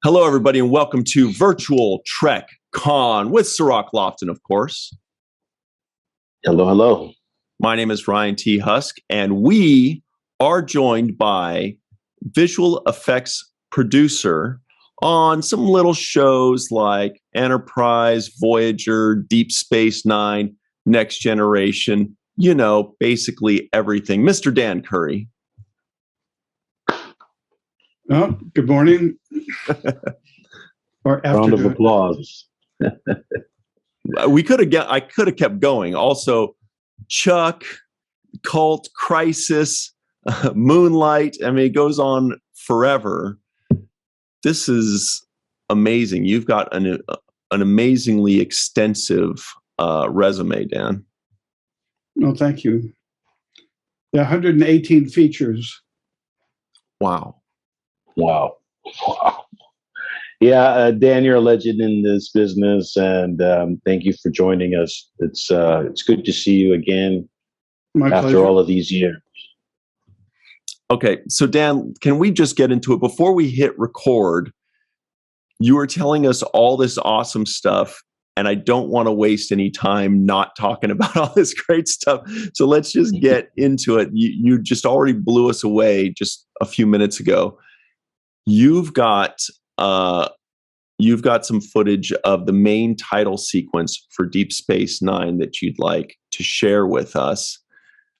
Hello, everybody, and welcome to Virtual Trek Con with Sirach Lofton, of course. Hello, hello. My name is Ryan T. Husk, and we are joined by visual effects producer on some little shows like Enterprise, Voyager, Deep Space Nine, Next Generation, you know, basically everything. Mr. Dan Curry. Oh, good morning. Or Round of afternoon. applause. I could have kept going. Also, Chuck, Cult, Crisis, Moonlight. I mean, it goes on forever. This is amazing. You've got an amazingly extensive resume, Dan. No, thank you. Yeah, 118 features. Wow. Wow. Yeah, Dan, you're a legend in this business, and thank you for joining us. It's good to see you again My after pleasure. all of these years. Okay, so Dan, can we just get into it? Before we hit record, you were telling us all this awesome stuff, and I don't want to waste any time not talking about all this great stuff. So let's just get into it. You just already blew us away just a few minutes ago. You've got some footage of the main title sequence for Deep Space Nine that you'd like to share with us.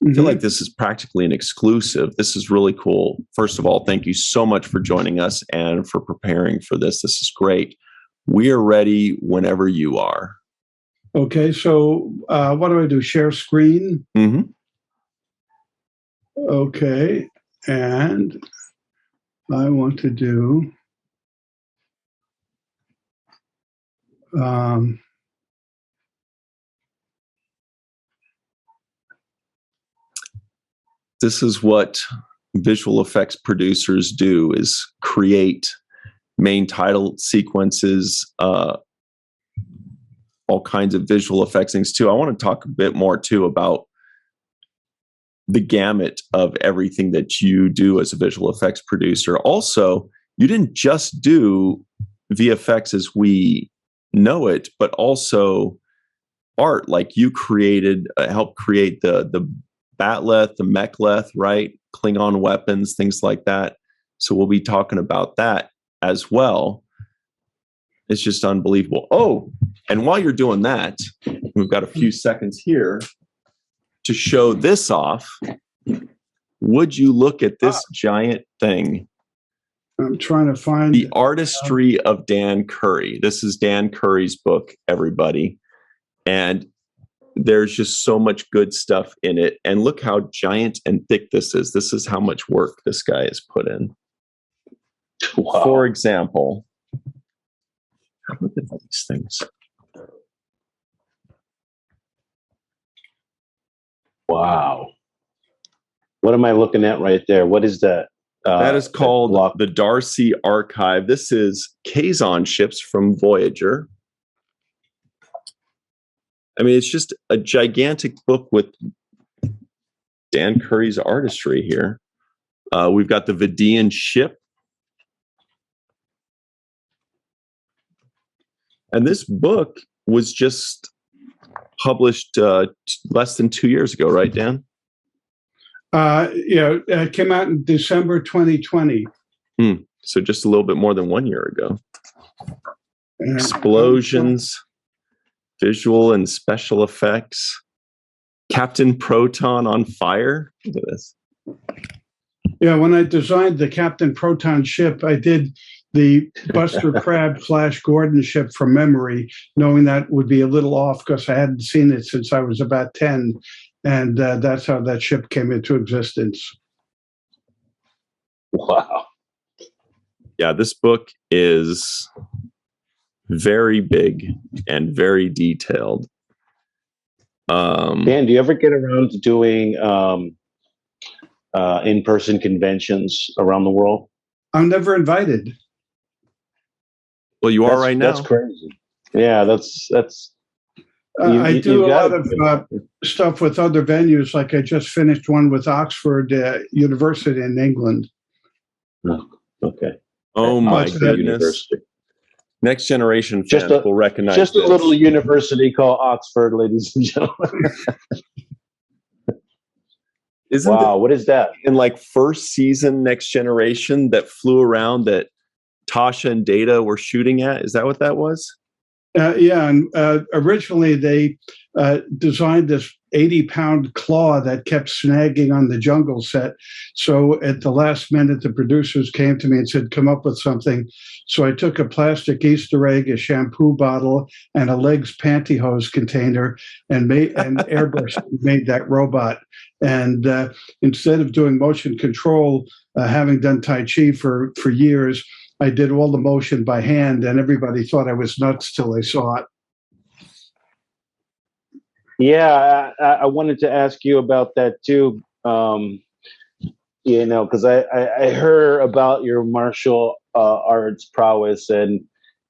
I feel like this is practically an exclusive. This is really cool. First of all, thank you so much for joining us and for preparing for this. This is great. We are ready whenever you are. Okay, so what do I do? Share screen? Mm-hmm. Okay, and I want to do This is what visual effects producers do, is create main title sequences, all kinds of visual effects things too. I want to talk a bit more too about the gamut of everything that you do as a visual effects producer. Also, you didn't just do VFX as we know it, but also art. Like you created, helped create the Batleth, the Mechleth, right? Klingon weapons, things like that. So we'll be talking about that as well. It's just unbelievable. Oh, and while you're doing that, we've got a few seconds here to show this off. Would you look at this giant thing? I'm trying to find The Artistry of Dan Curry. This is Dan Curry's book, everybody. And there's just so much good stuff in it. And look how giant and thick this is. This is how much work this guy has put in. Wow. For example, look at all these things. Wow. What am I looking at right there? What is that? That is called the Darcy Archive. This is Kazon ships from Voyager. I mean, it's just a gigantic book with Dan Curry's artistry here. We've got the Vidian ship. And this book was just published less than 2 years ago, right, Dan? it came out in December 2020. So just a little bit more than 1 year ago. Explosions, visual and special effects. Captain Proton on fire. Look at this. Yeah, when I designed the Captain Proton ship, I did the Buster Crabbe Flash Gordon ship from memory, knowing that would be a little off because I hadn't seen it since I was about 10. And that's how that ship came into existence. Wow. Yeah, this book is very big and very detailed. Dan, do you ever get around to doing in-person conventions around the world? I'm never invited. Well, you are right now. That's crazy. Yeah, that's. I do a lot of stuff with other venues. Like I just finished one with Oxford University in England. Oh, okay. Oh my Oxford goodness! University. Next generation Just fans a- will recognize Just a this. little university called Oxford, ladies and gentlemen. Isn't Wow, what is that? in like first season Next Generation that flew around that Tasha and Data were shooting at? Is that what that was? Yeah, and originally they designed this 80-pound claw that kept snagging on the jungle set. So at the last minute, the producers came to me and said, come up with something. So I took a plastic Easter egg, a shampoo bottle, and a legs pantyhose container and airbrushed and made that robot. And instead of doing motion control, having done Tai Chi for years, I did all the motion by hand, and everybody thought I was nuts till they saw it. Yeah, I wanted to ask you about that too. Because I heard about your martial arts prowess and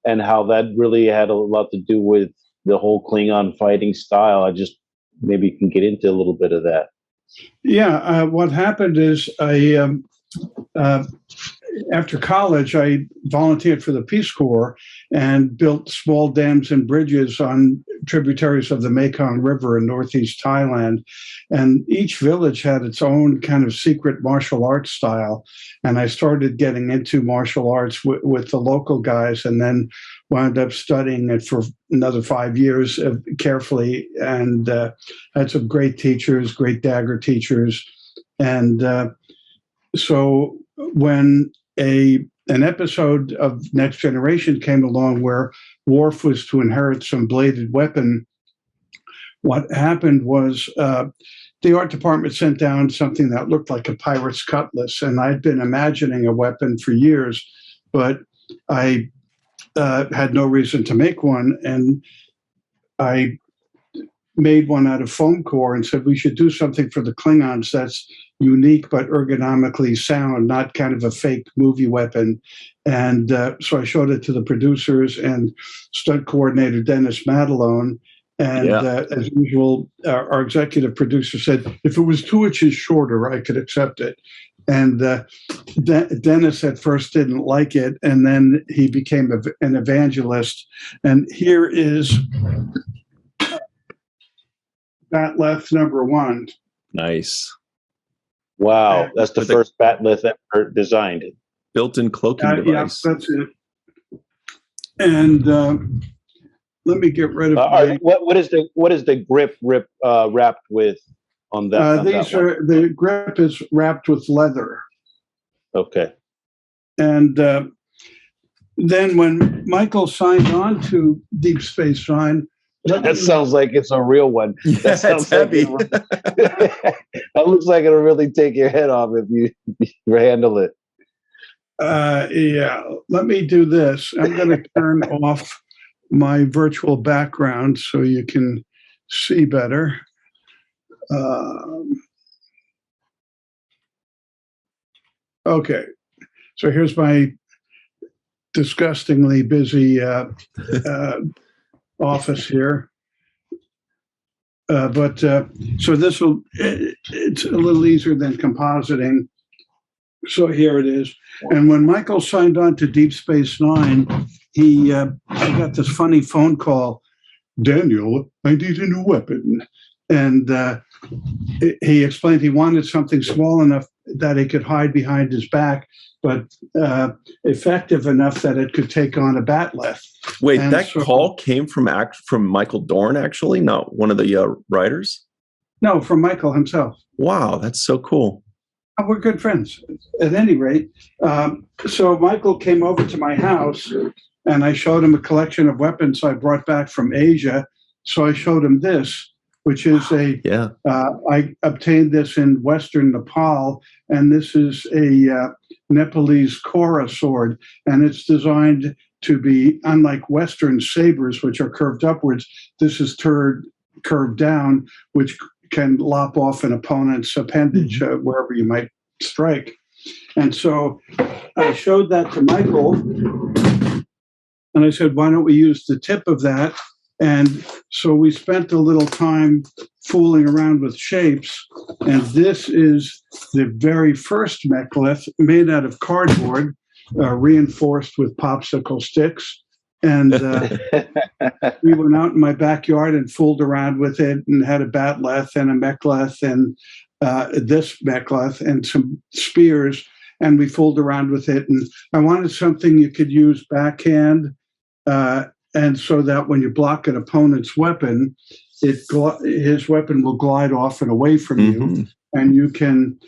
how that really had a lot to do with the whole Klingon fighting style. I just maybe can get into a little bit of that. Yeah, what happened is after college, I volunteered for the Peace Corps and built small dams and bridges on tributaries of the Mekong River in northeast Thailand. And each village had its own kind of secret martial arts style. And I started getting into martial arts with the local guys, and then wound up studying it for another 5 years carefully, and had some great teachers, great dagger teachers. And so when an episode of Next Generation came along where Worf was to inherit some bladed weapon, what happened was the art department sent down something that looked like a pirate's cutlass, and I'd been imagining a weapon for years, but I had no reason to make one, and I made one out of foam core and said we should do something for the Klingons that's unique but ergonomically sound, not kind of a fake movie weapon. And so I showed it to the producers and stunt coordinator Dennis Madelone. And as usual, our executive producer said, if it was 2 inches shorter, I could accept it. And Dennis at first didn't like it, and then he became an evangelist. And here is Batleth #1. Nice. Wow, that's the first batleth ever designed. Built-in cloaking device. Yeah, that's it. And let me get rid of what is the grip wrapped with on that? The grip is wrapped with leather. Okay. And then when Michael signed on to Deep Space Nine, that sounds like it's a real one. That sounds heavy. That looks like it'll really take your head off if you handle it. Yeah, let me do this. I'm going to turn off my virtual background so you can see better. Okay, so here's my disgustingly busy office here. So this will, it's a little easier than compositing. So here it is. And when Michael signed on to Deep Space Nine, I got this funny phone call, Daniel, I need a new weapon. And he explained he wanted something small enough that he could hide behind his back, but effective enough that it could take on a batleth. Wait, and that call came from Michael Dorn, actually, not one of the writers? No, from Michael himself. Wow, that's so cool. We're good friends. At any rate, so Michael came over to my house, and I showed him a collection of weapons I brought back from Asia. So I showed him this, which is I obtained this in Western Nepal, and this is a Nepalese Kora sword, and it's designed to be, unlike Western sabers, which are curved upwards, this is curved down, which can lop off an opponent's appendage wherever you might strike. And so I showed that to Michael, and I said, why don't we use the tip of that? And so we spent a little time fooling around with shapes, and this is the very first mechlith made out of cardboard. reinforced with popsicle sticks. And we went out in my backyard and fooled around with it and had a batleth and a mechleth and this mechleth and some spears. And we fooled around with it. And I wanted something you could use backhand. And so that when you block an opponent's weapon, his weapon will glide off and away from you. And you can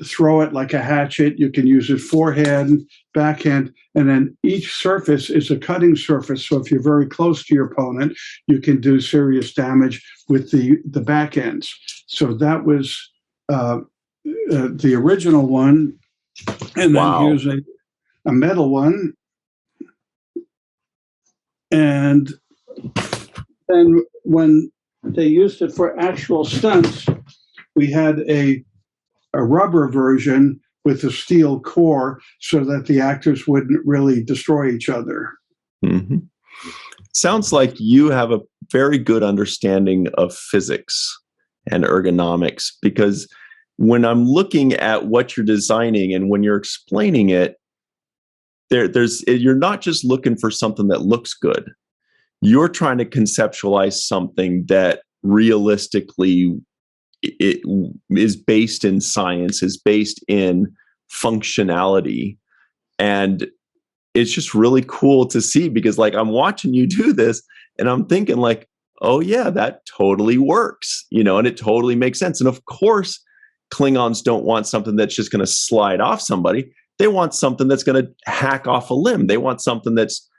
throw it like a hatchet. You can use it forehand, backhand, and then each surface is a cutting surface. So if you're very close to your opponent, you can do serious damage with the back ends. So that was the original one. And then here's a metal one. And then when they used it for actual stunts, we had a rubber version with a steel core so that the actors wouldn't really destroy each other. Sounds like you have a very good understanding of physics and ergonomics, because when I'm looking at what you're designing and when you're explaining it, you're not just looking for something that looks good. You're trying to conceptualize something that realistically it is based in science, is based in functionality. And it's just really cool to see, because like I'm watching you do this and I'm thinking like, oh yeah, that totally works, and it totally makes sense. And of course, Klingons don't want something that's just going to slide off somebody. They want something that's going to hack off a limb. They want something that's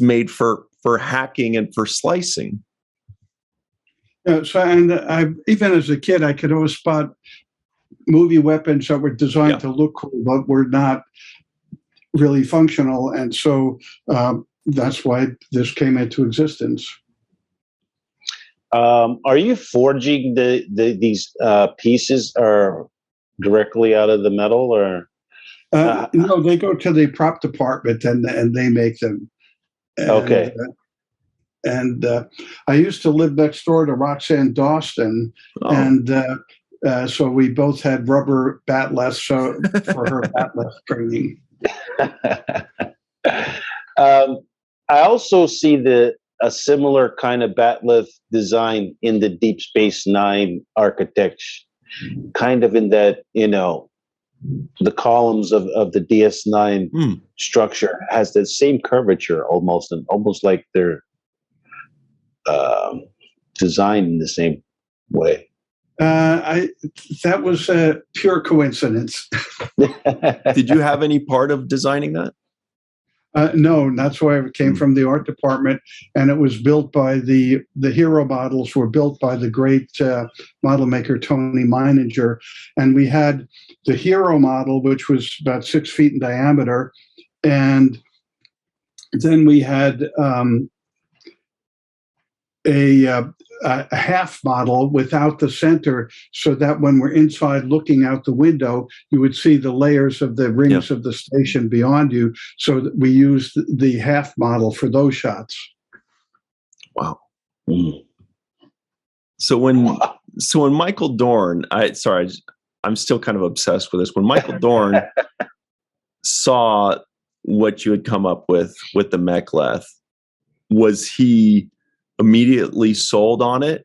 made for hacking and for slicing. And even as a kid, I could always spot movie weapons that were designed to look cool, but were not really functional. And so that's why this came into existence. Are you forging these pieces are directly out of the metal, or? No, they go to the prop department and they make them. And, okay. And I used to live next door to Roxanne Dawson, and so we both had rubber batleths for her batleth training. I also see a similar kind of batleth design in the Deep Space Nine architecture, kind of in that, the columns of the DS9 structure has the same curvature almost, and almost like they're designed in the same way. That was a pure coincidence. Did you have any part of designing that? No, that's why it came from the art department, and it was built by the hero models were built by the great model maker Tony Meininger, and we had the hero model, which was about 6 feet in diameter, and then we had a half model without the center, so that when we're inside looking out the window, you would see the layers of the rings of the station beyond you. So that we used the half model for those shots. Wow. So when Michael Dorn, I'm still kind of obsessed with this. When Michael Dorn saw what you had come up with the mechleth, was he immediately sold on it,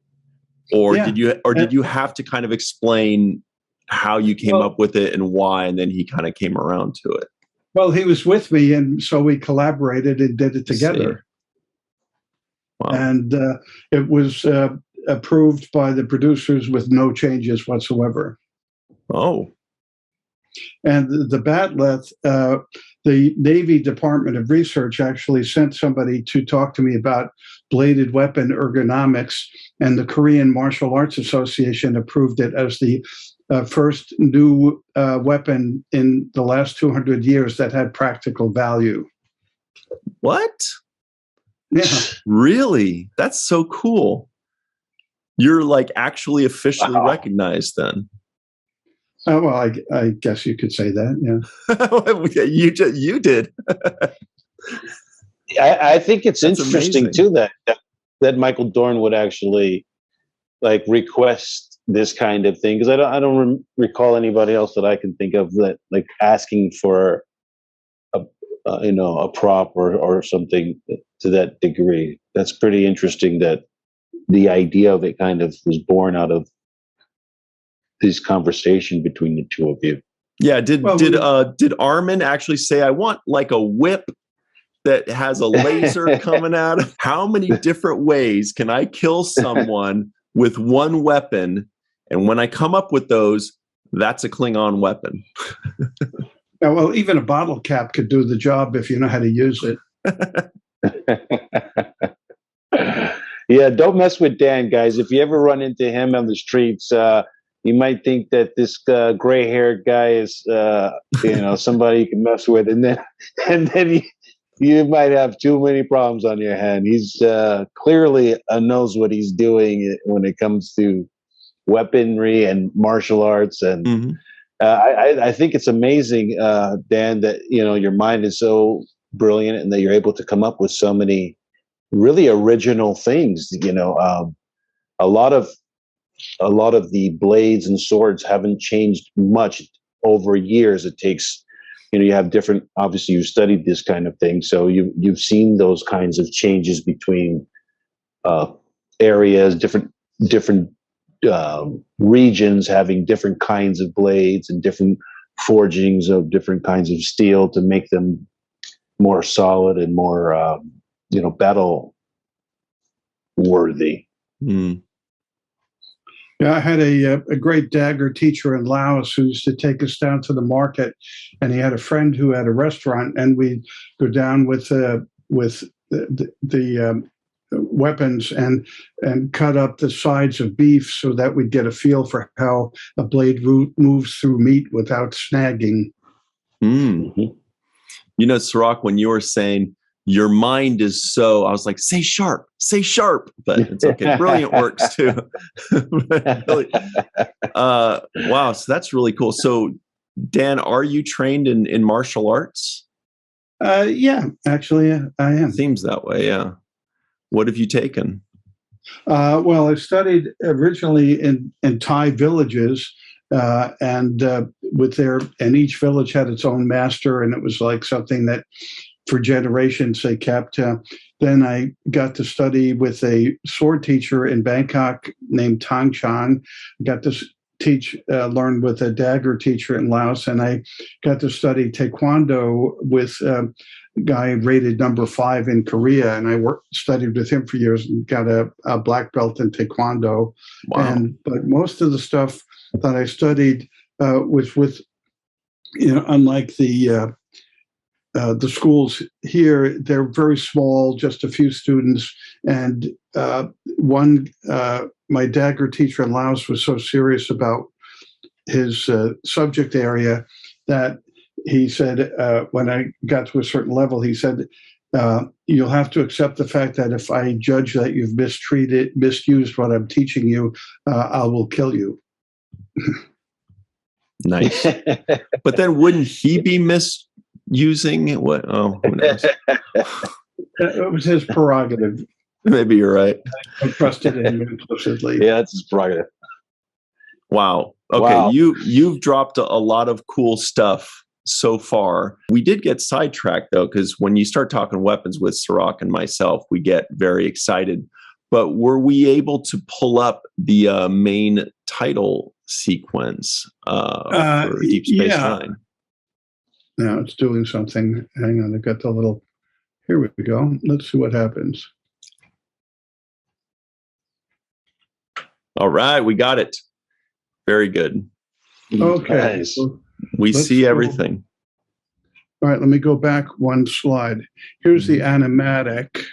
or did you have to kind of explain how you came up with it and why, and then he kind of came around to it? Well, he was with me, and so we collaborated and did it together. Wow. And it was approved by the producers with no changes whatsoever. Oh. And the batleth, the Navy Department of Research actually sent somebody to talk to me about bladed weapon ergonomics, and the Korean Martial Arts Association approved it as the first new weapon in the last 200 years that had practical value. What? Yeah. Really? That's so cool. You're like actually officially recognized then. Well, I guess you could say that. Yeah. you did. I think it's That's interesting amazing. too that Michael Dorn would actually like request this kind of thing, because I don't recall anybody else that I can think of that like asking for a prop or something to that degree. That's pretty interesting that the idea of it kind of was born out of this conversation between the two of you. Yeah. Did Armin actually say, I want like a whip that has a laser coming out? How many different ways can I kill someone with one weapon? And when I come up with those, that's a Klingon weapon. Yeah, well, even a bottle cap could do the job if you know how to use it. Yeah, don't mess with Dan, guys. If you ever run into him on the streets, you might think that this gray-haired guy is, somebody you can mess with, and then you might have too many problems on your hand. He's clearly knows what he's doing when it comes to weaponry and martial arts, and I think it's amazing, Dan, that your mind is so brilliant and that you're able to come up with so many really original things. A lot of the blades and swords haven't changed much over years. It takes, you have different. Obviously, you've studied this kind of thing, so you've seen those kinds of changes between areas, different regions having different kinds of blades and different forgings of different kinds of steel to make them more solid and more battle worthy. Yeah, I had a great dagger teacher in Laos who used to take us down to the market, and he had a friend who had a restaurant, and we'd go down with the weapons and cut up the sides of beef so that we'd get a feel for how a blade moves through meat without snagging. Sirach, when you were saying your mind is so, I was like, say sharp, but it's okay. Brilliant works too. Really, wow. So that's really cool. So Dan, are you trained in martial arts? Yeah, actually, I am. Seems that way. Yeah. What have you taken? Well, I studied originally in Thai villages, and each village had its own master, and it was like something that for generations they kept. Then I got to study with a sword teacher in Bangkok named Tang Chan. Got to learn with a dagger teacher in Laos, and I got to study Taekwondo with a guy rated number 5 in Korea, and I studied with him for years and got a black belt in Taekwondo. Wow. But most of the stuff that I studied was with, unlike the schools here, they're very small, just a few students. And my dagger teacher in Laos was so serious about his subject area that he said, when I got to a certain level, he said, you'll have to accept the fact that if I judge that you've misused what I'm teaching you, I will kill you. Nice. But then wouldn't he be misusing it? What? Oh, who knows? It was his prerogative. Maybe you're right. I trusted him implicitly. Yeah, that's his prerogative. Wow. Okay, wow. You've dropped a lot of cool stuff so far. We did get sidetracked though, because when you start talking weapons with Sirach and myself, we get very excited. But were we able to pull up the main title sequence for Deep Space Nine? Now it's doing something. Hang on, I got the little. Here we go. Let's see what happens. All right, we got it. Very good. Okay. Nice. We see everything. All right, let me go back one slide. Here's the animatic.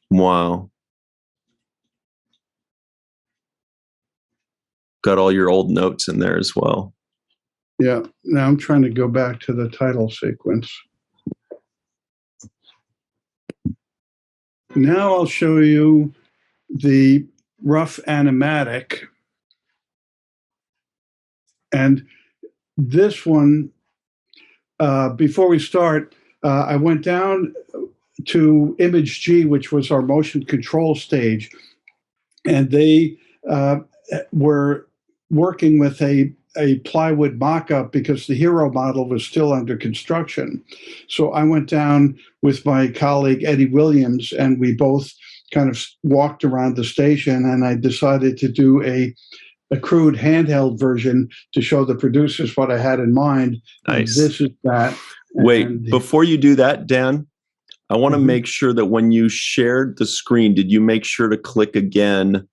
Wow. Got all your old notes in there as well. Yeah, now I'm trying to go back to the title sequence. Now I'll show you the rough animatic. And this one, before we start, I went down to Image G, which was our motion control stage, and they were working with a plywood mock-up because the hero model was still under construction. So I went down with my colleague Eddie Williams, and we both kind of walked around the station, and I decided to do a crude handheld version to show the producers what I had in mind. Nice. This is that. Wait, before you do that, Dan, I want to make sure that when you shared the screen, did you make sure to click again,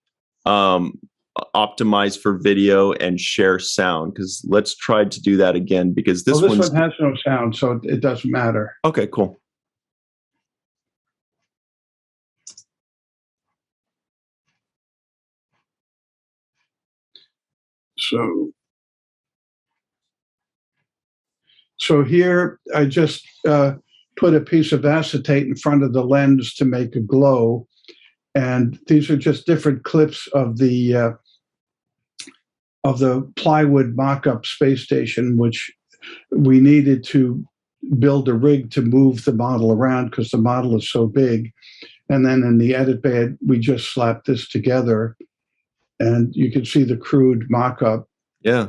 optimize for video and share sound? Because let's try to do that again, because this one has no sound, so it doesn't matter. Okay, cool. So here I just put a piece of acetate in front of the lens to make a glow. And these are just different clips of the plywood mock-up space station, which we needed to build a rig to move the model around because the model is so big. And then in the edit bed, we just slapped this together, and you can see the crude mock-up. Yeah.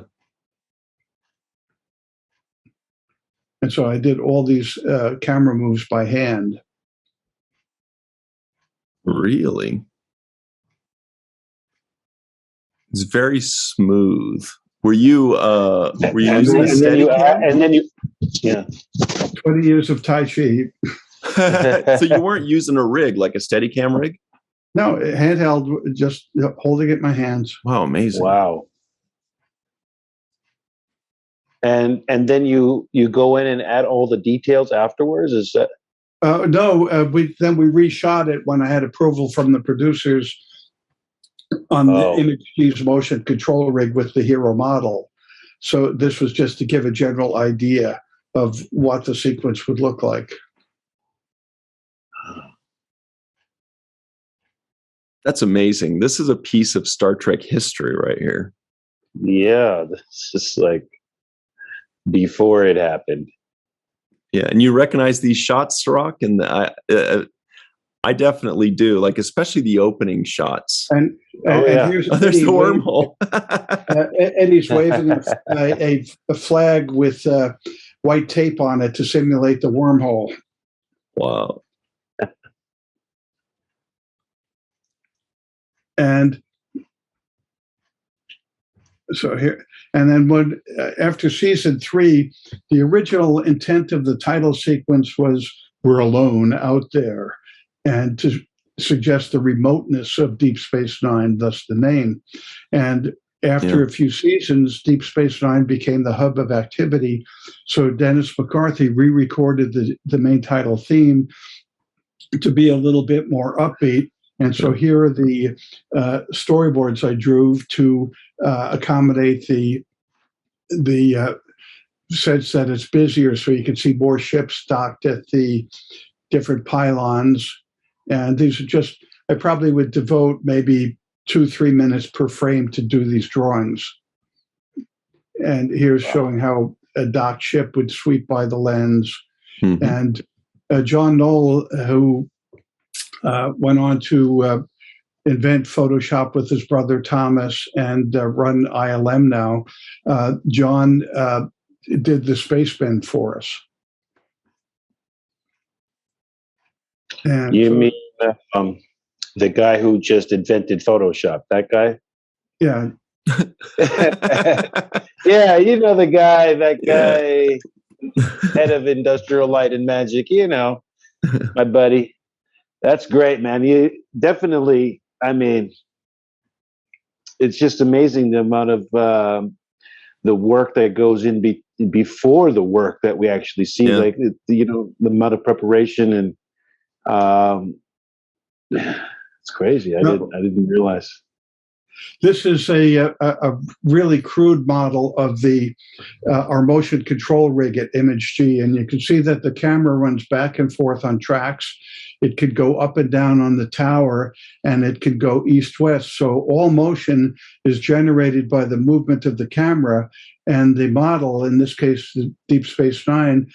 And so I did all these camera moves by hand. Really? It's very smooth. Were you using a steady cam? And then you, yeah. 20 years of Tai Chi. So you weren't using a rig, like a steady cam rig? No, handheld, just holding it in my hands. Wow, amazing. Wow. And then you go in and add all the details afterwards? Is that? No, we reshot it when I had approval from the producers on the Image G's motion control rig with the hero model. So this was just to give a general idea of what the sequence would look like. That's amazing. This is a piece of Star Trek history right here. Yeah, this is like before it happened. Yeah, and you recognize these shots, Sirach? And I definitely do, like especially the opening shots. And here's there's the wormhole. Eddie's waving a flag with white tape on it to simulate the wormhole. Wow. And so here, and then after season 3, the original intent of the title sequence was "We're alone out there," and to suggest the remoteness of Deep Space Nine, thus the name. And after a few seasons, Deep Space Nine became the hub of activity. So Dennis McCarthy re-recorded the main title theme to be a little bit more upbeat. And so here are the storyboards I drew to accommodate the sense that it's busier, so you can see more ships docked at the different pylons. And these are just, I probably would devote maybe 2-3 minutes per frame to do these drawings. And here's showing how a docked ship would sweep by the lens. Mm-hmm. And John Knoll, who went on to invent Photoshop with his brother Thomas and run ILM now. John did the space bin for us. And you mean the guy who just invented Photoshop? That guy? Yeah. Yeah, you know the guy, head of Industrial Light and Magic, my buddy. That's great, man. You definitely, I mean, it's just amazing the amount of the work that goes in before the work that we actually see, like, the amount of preparation, and it's crazy. I didn't realize. This is a really crude model of our motion control rig at ImageG, and you can see that the camera runs back and forth on tracks. It could go up and down on the tower, and it could go east-west. So all motion is generated by the movement of the camera, and the model, in this case, the Deep Space Nine,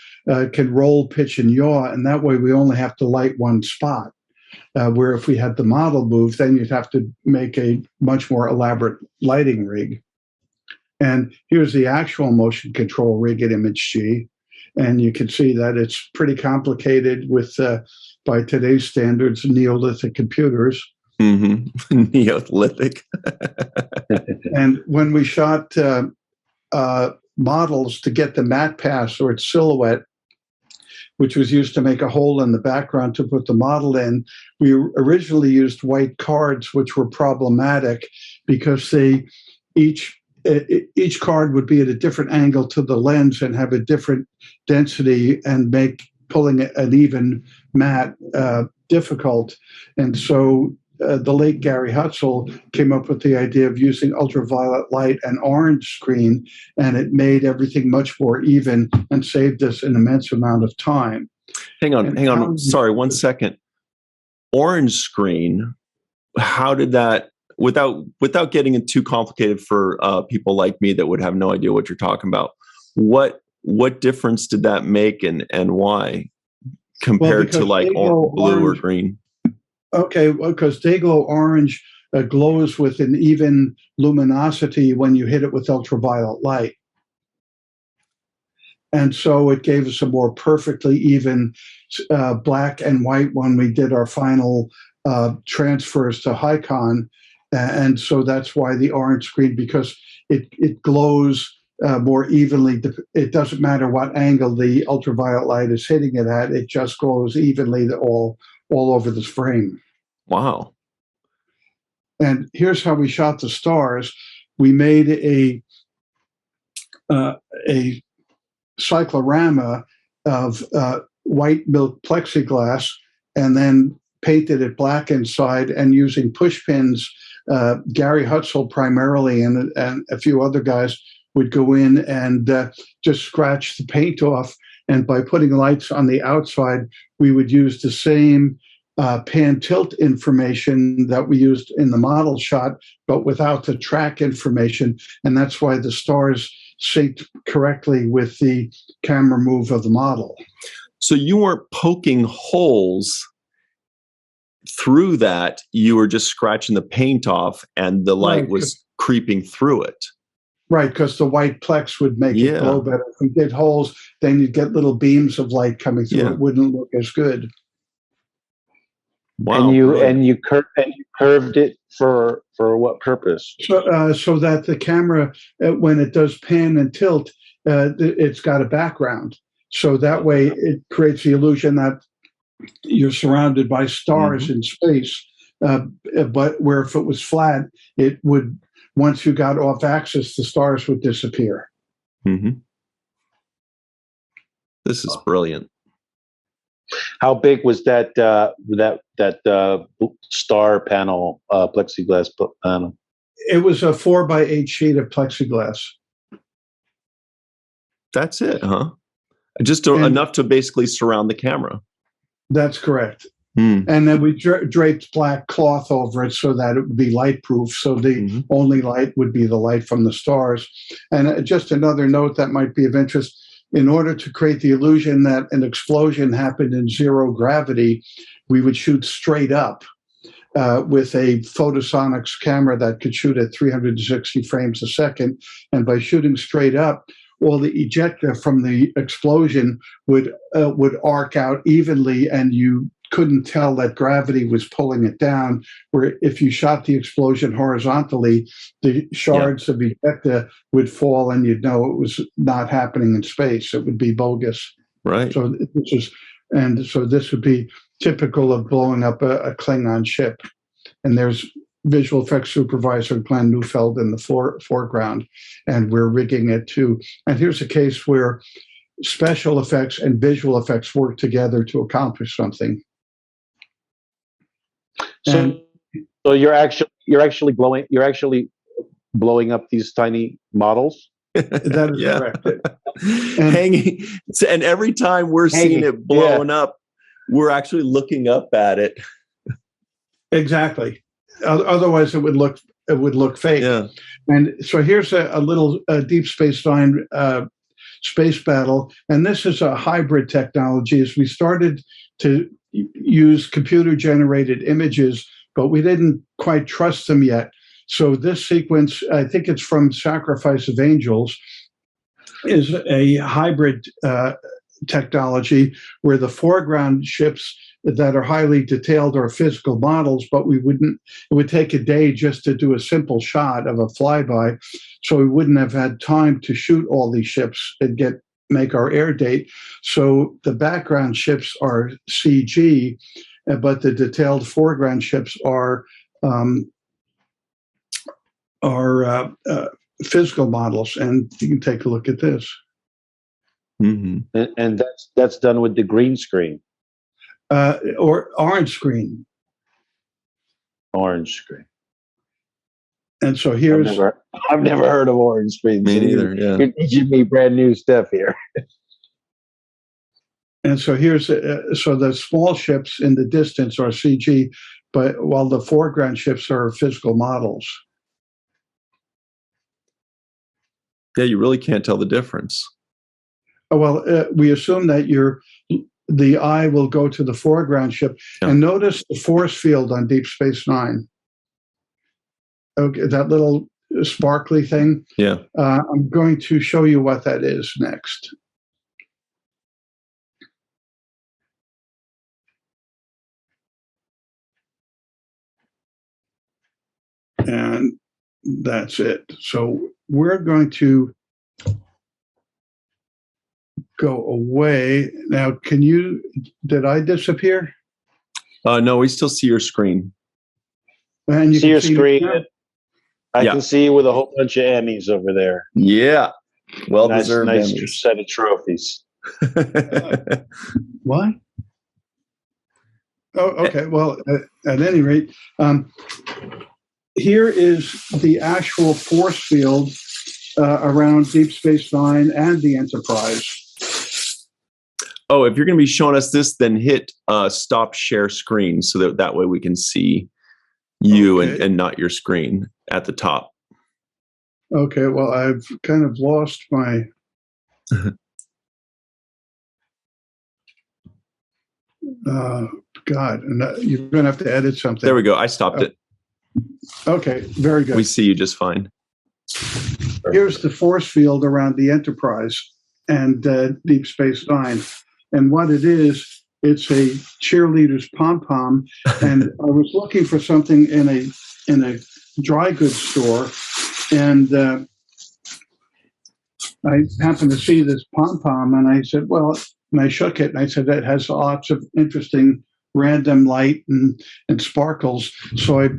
can roll, pitch, and yaw, and that way we only have to light one spot. Where if we had the model move, then you'd have to make a much more elaborate lighting rig. And here's the actual motion control rig at ImageG. And you can see that it's pretty complicated with, by today's standards, Neolithic computers. Mm-hmm. Neolithic. And when we shot models to get the matte pass or its silhouette, which was used to make a hole in the background to put the model in, we originally used white cards, which were problematic because each card would be at a different angle to the lens and have a different density and make pulling an even matte difficult. And so the late Gary Hutzel came up with the idea of using ultraviolet light and orange screen, and it made everything much more even and saved us an immense amount of time. Hang on. Sorry, 1 second. Orange screen, how did that, without getting it too complicated for people like me that would have no idea what you're talking about, what difference did that make and why compared to like blue or green? Okay, well, because Day-Glo Orange glows with an even luminosity when you hit it with ultraviolet light. And so it gave us a more perfectly even black and white when we did our final transfers to Hicon. And so that's why the orange screen, because it glows more evenly. It doesn't matter what angle the ultraviolet light is hitting it at, it just glows evenly all over this frame. Wow. And here's how we shot the stars. We made a cyclorama of white milk plexiglass and then painted it black inside, and using push pins, Gary Hutzel primarily and a few other guys would go in and just scratch the paint off. And by putting lights on the outside, we would use the same pan tilt information that we used in the model shot, but without the track information. And that's why the stars synced correctly with the camera move of the model. So you weren't poking holes through that, you were just scratching the paint off and the light was creeping through it. Right, because the white plex would make it glow better. If we did holes, then you'd get little beams of light coming through. It wouldn't look as good. Wow, and you curved it for what purpose? So that the camera, when it does pan and tilt, it's got a background. So that way it creates the illusion that you're surrounded by stars in space. But where if it was flat, it would, once you got off axis, the stars would disappear. Mm-hmm. This is brilliant. How big was that star panel, plexiglass panel? It was a 4x8 sheet of plexiglass. That's it, huh? Just enough to basically surround the camera. That's correct. And then we draped black cloth over it so that it would be light proof. So the only light would be the light from the stars. And just another note that might be of interest, in order to create the illusion that an explosion happened in zero gravity, we would shoot straight up with a photosonics camera that could shoot at 360 frames a second. And by shooting straight up, all the ejecta from the explosion would arc out evenly, and you couldn't tell that gravity was pulling it down, where if you shot the explosion horizontally, the shards of ejecta would fall and you'd know it was not happening in space. It would be bogus. Right. So this would be typical of blowing up a Klingon ship. And there's visual effects supervisor Glenn Neufeld in the foreground, and we're rigging it too. And here's a case where special effects and visual effects work together to accomplish something. So So you're actually blowing up these tiny models. That is correct. Hanging, and every time we're seeing it blowing up, we're actually looking up at it. Exactly. Otherwise, it would look fake. Yeah. And so here's a little Deep Space Nine space battle, and this is a hybrid technology. As we started to use computer-generated images, but we didn't quite trust them yet. So this sequence, I think it's from Sacrifice of Angels, is a hybrid technology where the foreground ships that are highly detailed are physical models, but it would take a day just to do a simple shot of a flyby. So we wouldn't have had time to shoot all these ships and make our air date. So the background ships are CG, but the detailed foreground ships are physical models. And you can take a look at this. Mm-hmm. And that's done with the green screen. Or orange screen. Orange screen. And so here's... I've never heard of orange screen. Me neither, yeah. You're teaching me brand new stuff here. And so here's... so the small ships in the distance are CG, but while the foreground ships are physical models. Yeah, you really can't tell the difference. Well, we assume that the eye will go to the foreground ship. Yeah. And notice the force field on Deep Space Nine. Okay, that little sparkly thing. Yeah. I'm going to show you what that is next. And that's it. So we're going to go away. Now, did I disappear? No, we still see your screen. And you see your screen. I can see you with a whole bunch of Emmys over there. Yeah. Well deserved. Nice Emmys. set of trophies. What? Oh, okay. Well, at any rate, here is the actual force field around Deep Space Nine and the Enterprise. Oh, if you're going to be showing us this, then hit stop share screen so that way we can see you and not your screen at the top. Okay, well, I've kind of lost my... God, you're going to have to edit something. There we go. I stopped it. Okay, very good. We see you just fine. Here's the force field around the Enterprise and Deep Space Nine. And what it is, it's a cheerleader's pom-pom. And I was looking for something in a dry goods store, and I happened to see this pom-pom, and I said, well, and I shook it, and I said, that has lots of interesting random light and sparkles. So I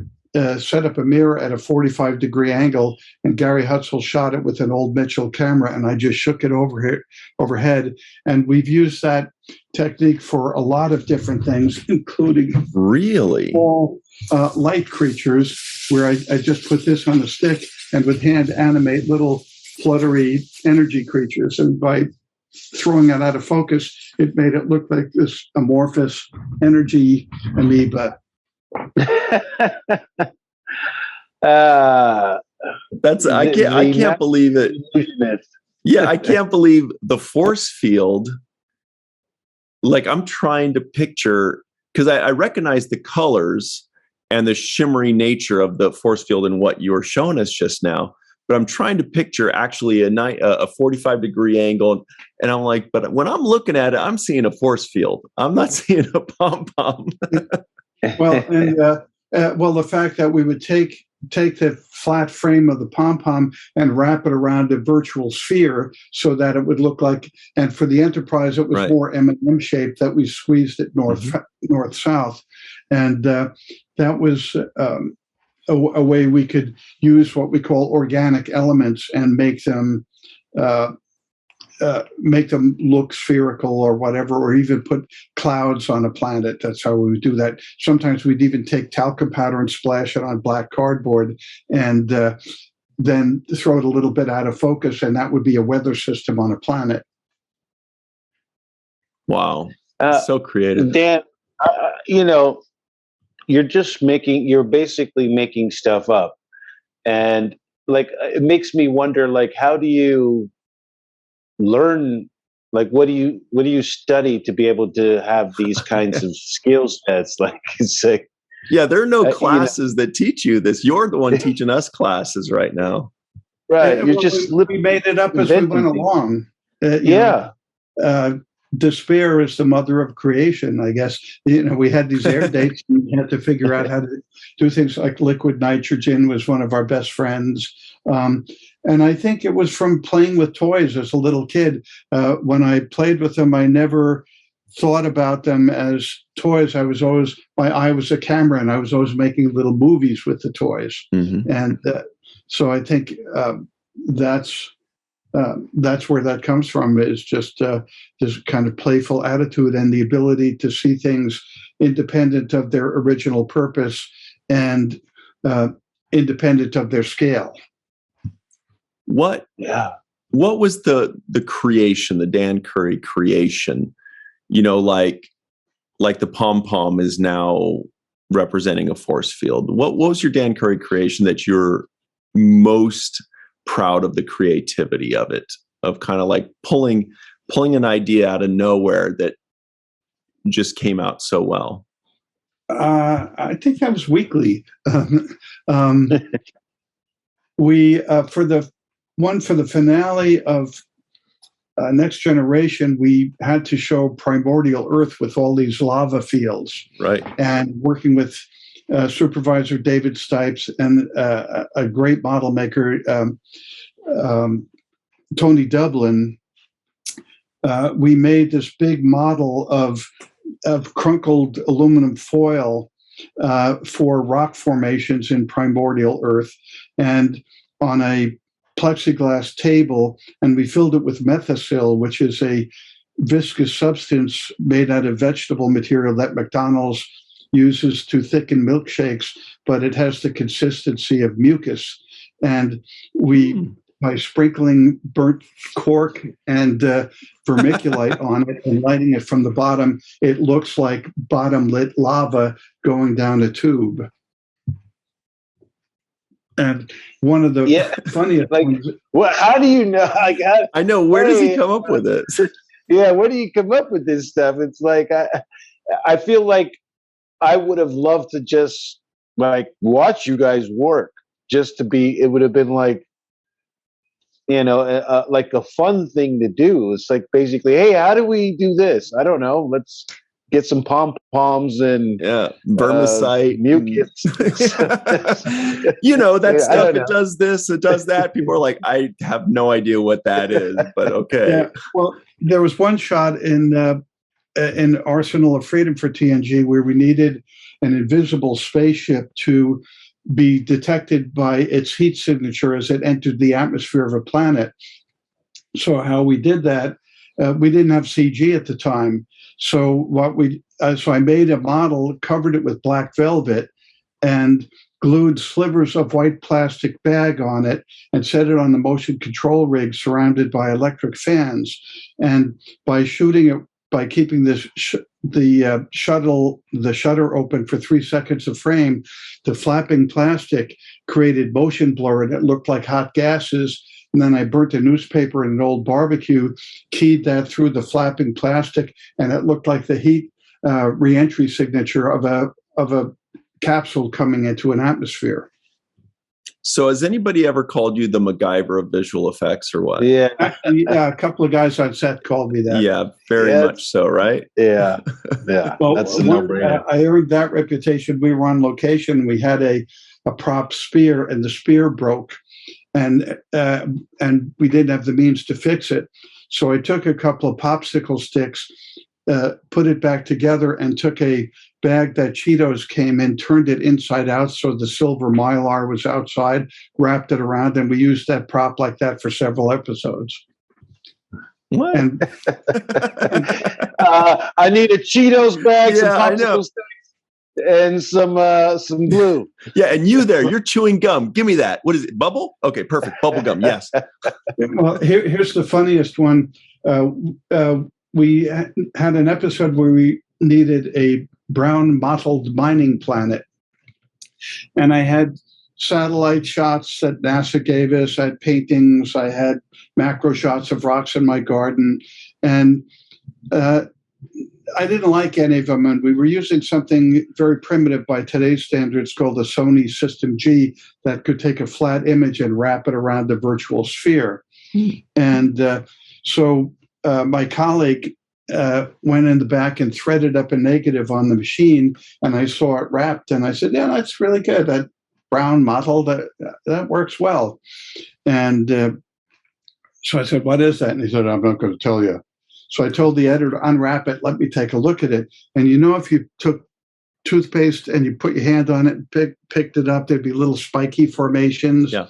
set up a mirror at a 45-degree angle, and Gary Hutzel shot it with an old Mitchell camera, and I just shook it overhead. And we've used that technique for a lot of different things, including small light creatures, where I just put this on a stick and with hand animate little fluttery energy creatures. And by throwing it out of focus, it made it look like this amorphous energy amoeba. That's I can't believe it. Yeah, I can't believe the force field. Like, I'm trying to picture, because I recognize the colors and the shimmery nature of the force field and what you were showing us just now. But I'm trying to picture actually a 45-degree angle, and I'm like, but when I'm looking at it, I'm seeing a force field. I'm not seeing a pom-pom. Well, and the fact that we would take the flat frame of the pom-pom and wrap it around a virtual sphere so that it would look like, and for the Enterprise, it was more M&M shaped, that we squeezed it north-south. And that was a way we could use what we call organic elements and make them make them look spherical or whatever, or even put clouds on a planet. That's how we would do that. Sometimes we'd even take talcum powder and splash it on black cardboard and then throw it a little bit out of focus, and that would be a weather system on a planet. Wow. So creative. Dan, you're basically making stuff up. And like, it makes me wonder, like, how do you learn, like, what do you study to be able to have these kinds of skill sets? Like, it's like, yeah, there are no classes that teach you this. You're the one teaching us classes right now. Right. We made it up as we went along. Despair is the mother of creation, I guess. We had these air dates and we had to figure out how to do things like liquid nitrogen was one of our best friends. And I think it was from playing with toys as a little kid. When I played with them, I never thought about them as toys. My eye was a camera, and I was always making little movies with the toys. Mm-hmm. And so I think that's where that comes from, is just this kind of playful attitude and the ability to see things independent of their original purpose and independent of their scale. What was the creation, the Dan Curry creation? Like the pom-pom is now representing a force field. What was your Dan Curry creation that you're most proud of, the creativity of it, of kind of like pulling an idea out of nowhere that just came out so well? I think that was Weekly. We for the finale of Next Generation, we had to show primordial Earth with all these lava fields, right? And working with supervisor David Stipes and a great model maker, Tony Dublin, we made this big model of crunkled aluminum foil for rock formations in primordial Earth, and on a plexiglass table, and we filled it with methacil, which is a viscous substance made out of vegetable material that McDonald's uses to thicken milkshakes, but it has the consistency of mucus. And we, by sprinkling burnt cork and vermiculite on it and lighting it from the bottom, it looks like bottom-lit lava going down a tube. And one of the funniest ones, how do you know? Like, I know, where does he come up with it? Yeah, where do you come up with this stuff? It's like, I feel like I would have loved to just like watch you guys work, just to be, it would have been like, like a fun thing to do. It's like, basically, hey, how do we do this? I don't know. Let's get some pom-poms and vermicite, mucus. That stuff, it does this, it does that. People are like, I have no idea what that is, but okay. Yeah. Well, there was one shot in Arsenal of Freedom for TNG where we needed an invisible spaceship to be detected by its heat signature as it entered the atmosphere of a planet. So how we did that, we didn't have CG at the time. So so I made a model, covered it with black velvet, and glued slivers of white plastic bag on it, and set it on the motion control rig surrounded by electric fans. And by shooting it, by keeping the shutter open for 3 seconds a frame, the flapping plastic created motion blur, and it looked like hot gases. And then I burnt a newspaper in an old barbecue, keyed that through the flapping plastic, and it looked like the heat reentry signature of a capsule coming into an atmosphere. So has anybody ever called you the MacGyver of visual effects, or what? Yeah. A couple of guys on set called me that. Yeah, very much so, right? Yeah. Yeah. Well, that's a no-brainer. I earned that reputation. We were on location. We had a prop spear, and the spear broke. And we didn't have the means to fix it. So I took a couple of popsicle sticks, put it back together, and took a bag that Cheetos came in, turned it inside out so the silver mylar was outside, wrapped it around, and we used that prop like that for several episodes. What? And I need a Cheetos bag, some I know. popsicle sticks, and some glue. Yeah, and you there, you're chewing gum. Give me that. What is it? Bubble? Okay, perfect. Bubble gum. Yes. well, here's the funniest one. We had an episode where we needed a brown mottled mining planet, and I had satellite shots that NASA gave us. I had paintings. I had macro shots of rocks in my garden, and I didn't like any of them. And we were using something very primitive by today's standards called the Sony System G that could take a flat image and wrap it around a virtual sphere. And so my colleague went in the back and threaded up a negative on the machine, and I saw it wrapped, and I said, yeah, that's really good. That brown model, that works well. And so I said, what is that? And he said, I'm not going to tell you. So I told the editor, unwrap it, let me take a look at it. And if you took toothpaste and you put your hand on it and picked it up, there'd be little spiky formations. Yeah.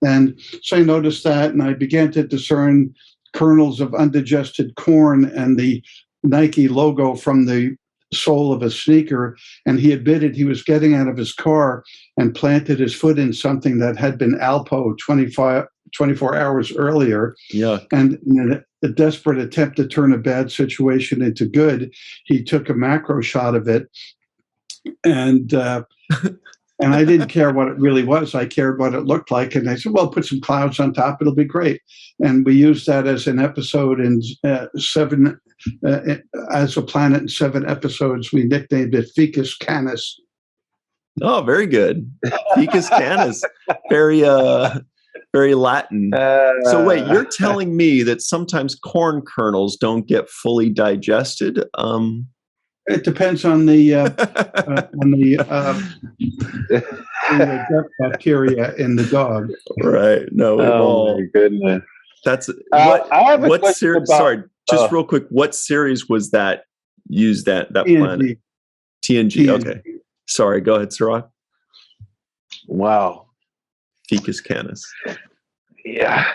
And so I noticed that, and I began to discern kernels of undigested corn and the Nike logo from the sole of a sneaker. And he admitted he was getting out of his car and planted his foot in something that had been Alpo 24 hours earlier. Yeah. And in a desperate attempt to turn a bad situation into good, he took a macro shot of it. And and I didn't care what it really was. I cared what it looked like. And I said, well, put some clouds on top. It'll be great. And we used that as an episode in as a planet in 7 episodes. We nicknamed it Ficus Canis. Oh, very good. Ficus Canis. Very very Latin. So wait, you're telling me that sometimes corn kernels don't get fully digested? It depends on the gut bacteria in the dog. Right. No. My goodness. That's I have a what question series? about- Sorry, just real quick. What series was that? Used that planet? TNG. Okay. Sorry. Go ahead, Sirach. Wow. Ficus Canis. Yeah.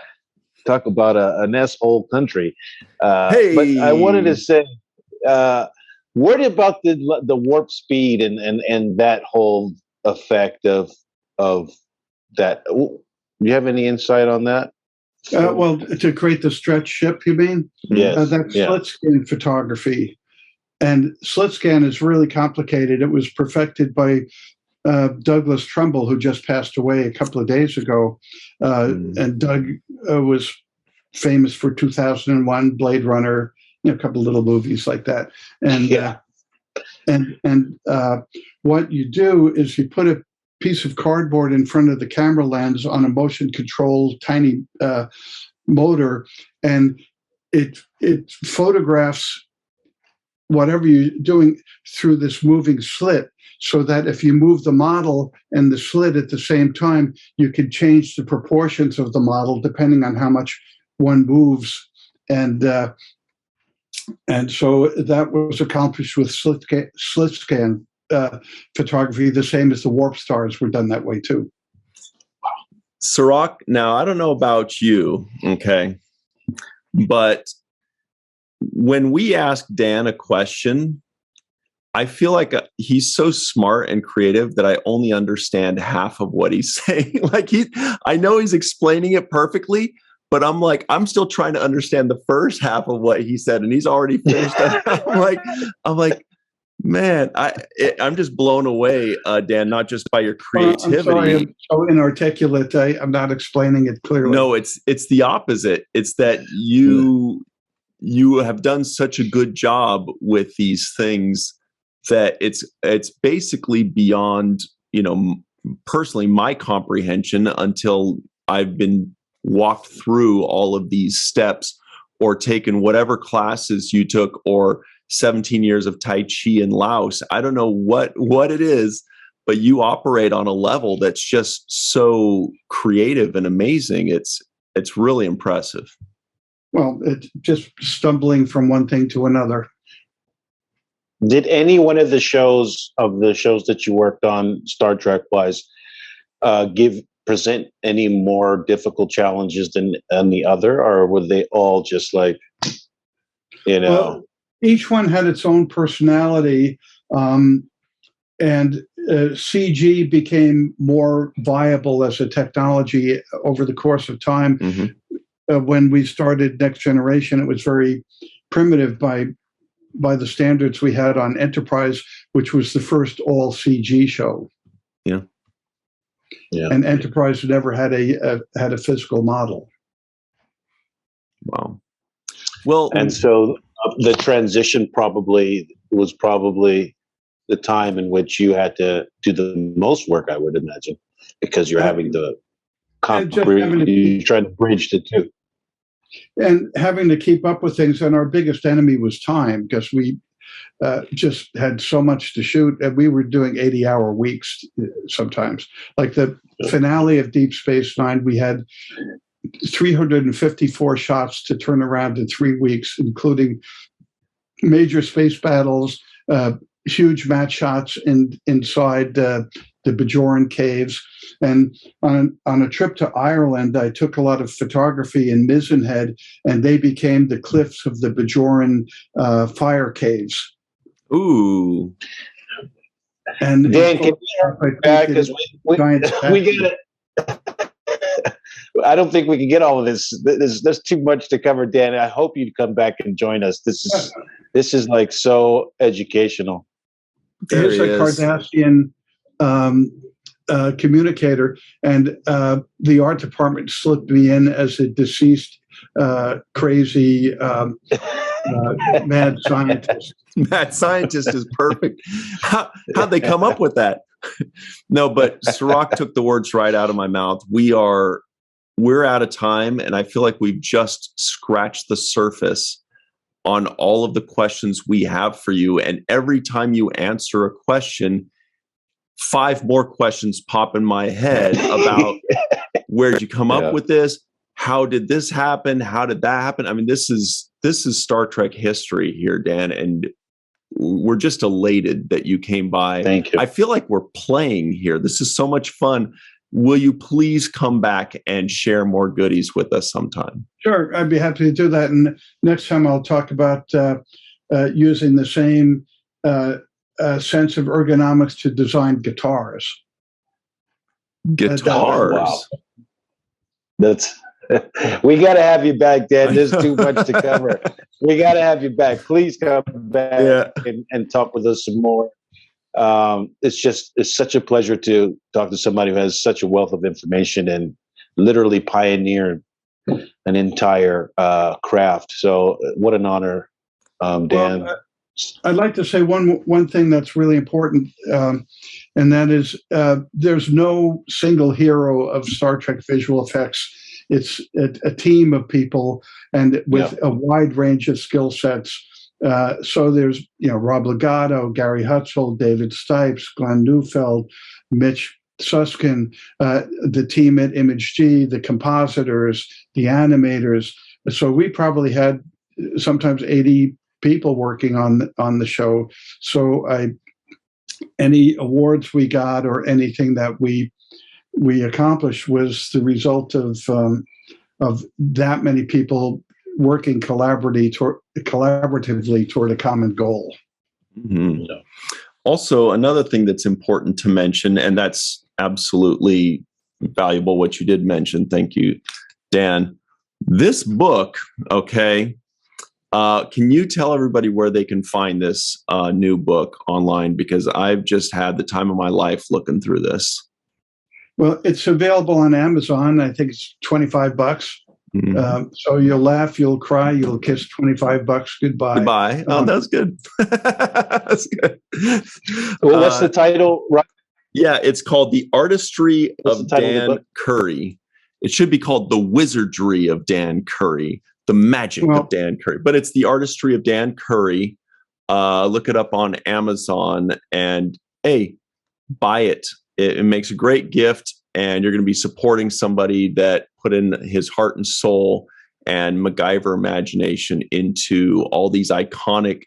Talk about a nest hole country. Hey. But I wanted to say, what about the warp speed and that whole effect of that? Do you have any insight on that? Well, to create the stretch ship, you mean? Yes. That's slit scan photography. And slit scan is really complicated. It was perfected by Douglas Trumbull, who just passed away a couple of days ago. And Doug was famous for 2001, Blade Runner, a couple of little movies like that. And what you do is you put a piece of cardboard in front of the camera lens on a motion controlled tiny motor, and it photographs whatever you're doing through this moving slit, so that if you move the model and the slit at the same time, you can change the proportions of the model depending on how much one moves. And so that was accomplished with slit scan photography, the same as the warp stars were done that way too. Sirach, now I don't know about you, okay, but when we ask Dan a question, I feel like he's so smart and creative that I only understand half of what he's saying. I know he's explaining it perfectly, but I'm still trying to understand the first half of what he said, and he's already finished. I'm like, man, I'm just blown away, Dan, not just by your creativity. I'm sorry, I'm so inarticulate. I'm not explaining it clearly. No, it's the opposite. It's that you have done such a good job with these things that it's basically beyond, personally my comprehension until I've been walked through all of these steps or taken whatever classes you took or 17 years of Tai Chi in Laos. I don't know what it is, but you operate on a level that's just so creative and amazing. It's really impressive. Well, it's just stumbling from one thing to another. Did any one of the shows that you worked on, Star Trek wise, give present any more difficult challenges than the other, or were they all just like, Well, each one had its own personality, and CG became more viable as a technology over the course of time. When we started Next Generation, it was very primitive by the standards we had on Enterprise, which was the first all CG show. Yeah. And Enterprise never had a physical model. Wow. Well, and so the transition was probably the time in which you had to do the most work, I would imagine, because you're having to you're trying to bridge the two. And having to keep up with things. And our biggest enemy was time, because we just had so much to shoot. And we were doing 80-hour weeks sometimes. Like the finale of Deep Space Nine, we had 354 shots to turn around in 3 weeks, including major space battles, huge match shots inside the Bajoran caves. And on a trip to Ireland, I took a lot of photography in Mizzen Head, and they became the cliffs of the Bajoran fire caves. Ooh. And Dan, can you back, because we get it. I don't think we can get all of this. There's too much to cover, Dan. I hope you'd come back and join us. This is like so educational. Here's a Cardassian communicator, and the art department slipped me in as a deceased, crazy, mad scientist. Mad scientist is perfect. How'd they come up with that? No, but Sirach took the words right out of my mouth. We're out of time, and I feel like we've just scratched the surface on all of the questions we have for you. And every time you answer a question, 5 more questions pop in my head about where'd you come up with this? How did this happen? How did that happen? I mean, this is Star Trek history here, Dan, and we're just elated that you came by. Thank you. I feel like we're playing here. This is so much fun. Will you please come back and share more goodies with us sometime? Sure, I'd be happy to do that. And next time I'll talk about using the same sense of ergonomics to design guitars. Guitars. Wow. That's we got to have you back, Dan. There's too much to cover. We got to have you back. Please come back and talk with us some more. It's such a pleasure to talk to somebody who has such a wealth of information and literally pioneered an entire craft. So what an honor, Dan. Well, I'd like to say one thing that's really important, and that is there's no single hero of Star Trek visual effects. It's a team of people, and with a wide range of skill sets. So there's Rob Legato, Gary Hutzel, David Stipes, Glenn Neufeld, Mitch Suskin, the team at Image G, the compositors, the animators. So we probably had sometimes 80 people working on the show. So any awards we got or anything that we accomplished was the result of that many people working collaboratively toward a common goal. Mm-hmm. Also, another thing that's important to mention, and that's absolutely valuable what you did mention, thank you, Dan. This book, okay, can you tell everybody where they can find this new book online? Because I've just had the time of my life looking through this. Well, it's available on Amazon. I think it's $25. Mm-hmm. So you'll laugh, you'll cry, you'll kiss $25 goodbye. Goodbye. Oh, that's good. That's good. Well, what's the title? Right? Yeah, it's called The Artistry of Dan Curry. It should be called The Wizardry of Dan Curry, The Magic of Dan Curry. But it's The Artistry of Dan Curry. Look it up on Amazon and, hey, buy it. It makes a great gift, and you're going to be supporting somebody that put in his heart and soul and MacGyver imagination into all these iconic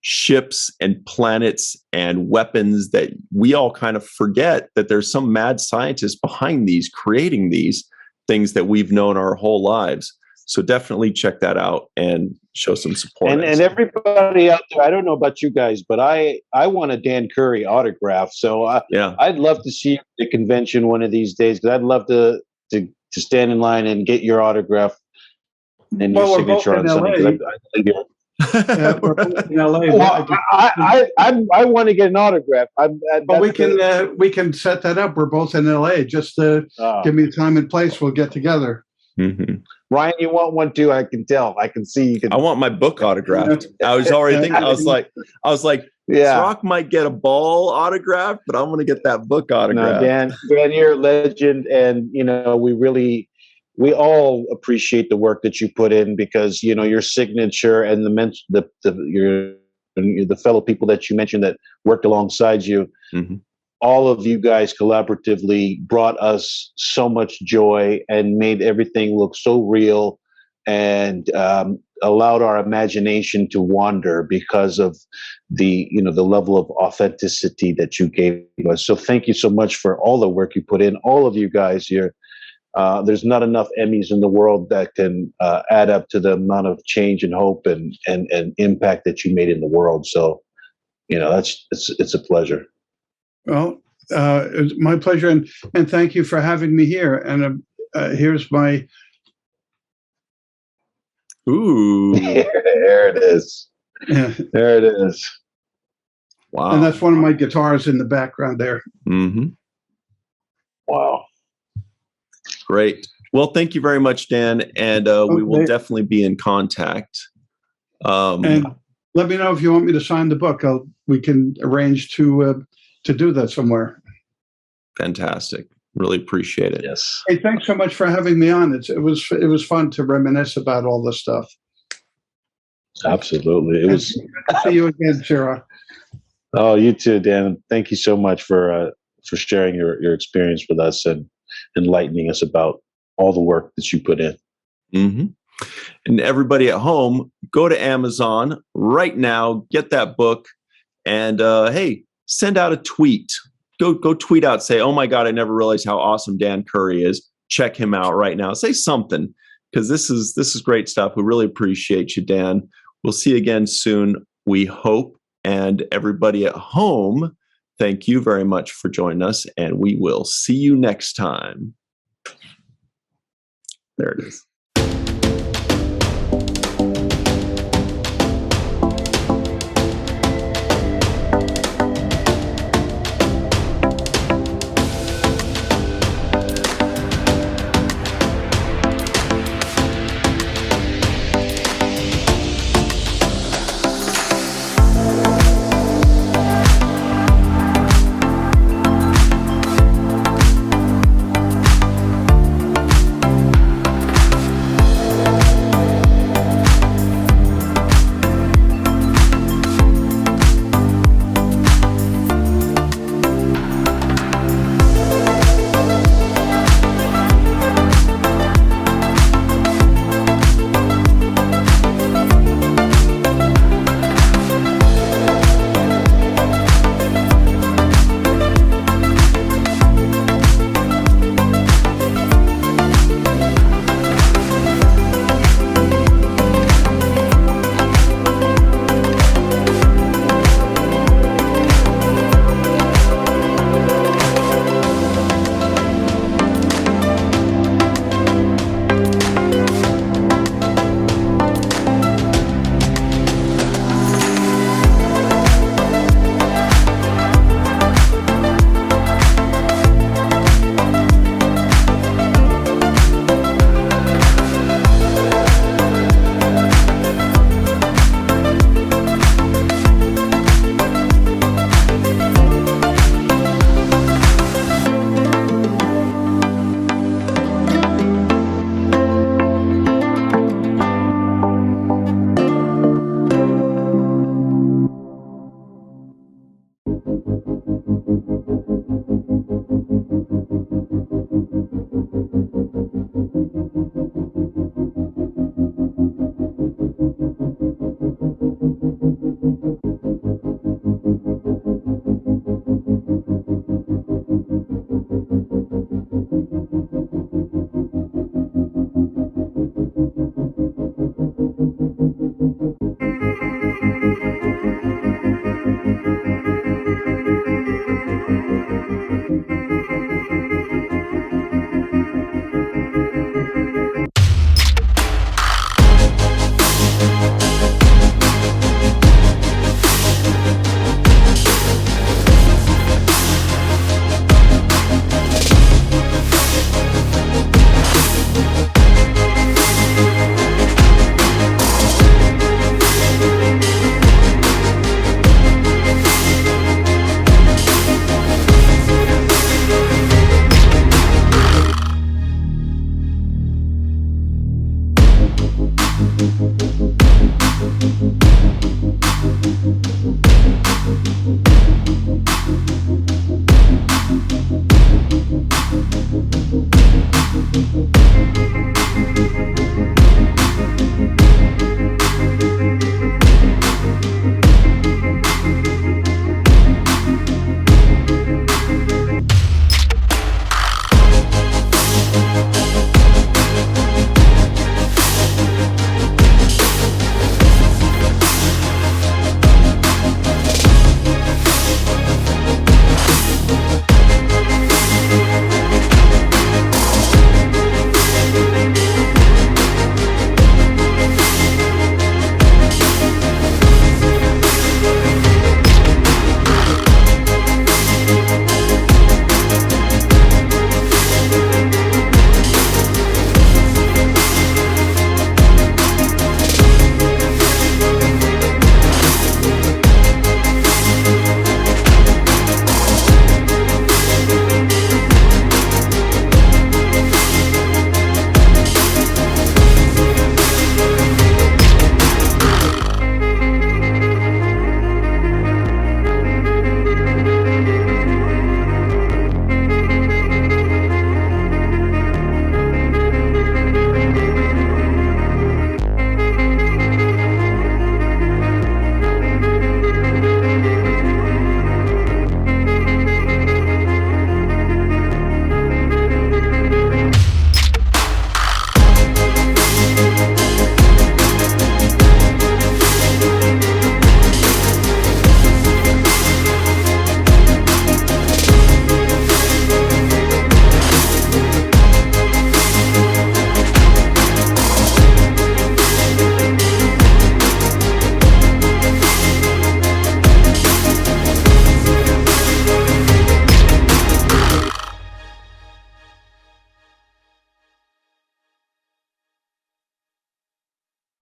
ships and planets and weapons that we all kind of forget that there's some mad scientist behind these, creating these things that we've known our whole lives. So definitely check that out and show some support. And everybody out there, I don't know about you guys, but I want a Dan Curry autograph. So I'd love to see you at the convention one of these days, because I'd love to stand in line and get your autograph and your signature on something. We're both in LA. I want to get an autograph. We can set that up. We're both in LA. Just give me time and place. We'll get together. Mm-hmm. Ryan, you want one too? I can tell. I can see. You can. I want my book autographed. I was already thinking. I was like, Rock might get a ball autographed, but I'm going to get that book autographed. No, Dan, you're a legend, and we all appreciate the work that you put in, because your signature and the fellow people that you mentioned that worked alongside you. Mm-hmm. All of you guys collaboratively brought us so much joy and made everything look so real, and allowed our imagination to wander because of the level of authenticity that you gave us. So thank you so much for all the work you put in. All of you guys here. There's not enough Emmys in the world that can add up to the amount of change and hope and impact that you made in the world. So, it's a pleasure. Well, it's my pleasure, and thank you for having me here. And here's my. Ooh, there it is. Yeah. There it is. Wow. And that's one of my guitars in the background there. Mm-hmm. Wow. Great. Well, thank you very much, Dan, and we will definitely be in contact. And let me know if you want me to sign the book. We can arrange to do that somewhere. Fantastic. Really appreciate it. Yes. Hey, thanks so much for having me on. It was fun to reminisce about all this stuff. Absolutely. It was. See you again, Sarah. Oh, you too, Dan. Thank you so much for sharing your experience with us and enlightening us about all the work that you put in. Mm-hmm. And everybody at home, go to Amazon right now, get that book, and hey, send out a tweet. Go tweet out, say, "Oh my God, I never realized how awesome Dan Curry is. Check him out right now." Say something, because this is great stuff. We really appreciate you, Dan. We'll see you again soon, we hope. And everybody at home, thank you very much for joining us, and we will see you next time. There it is.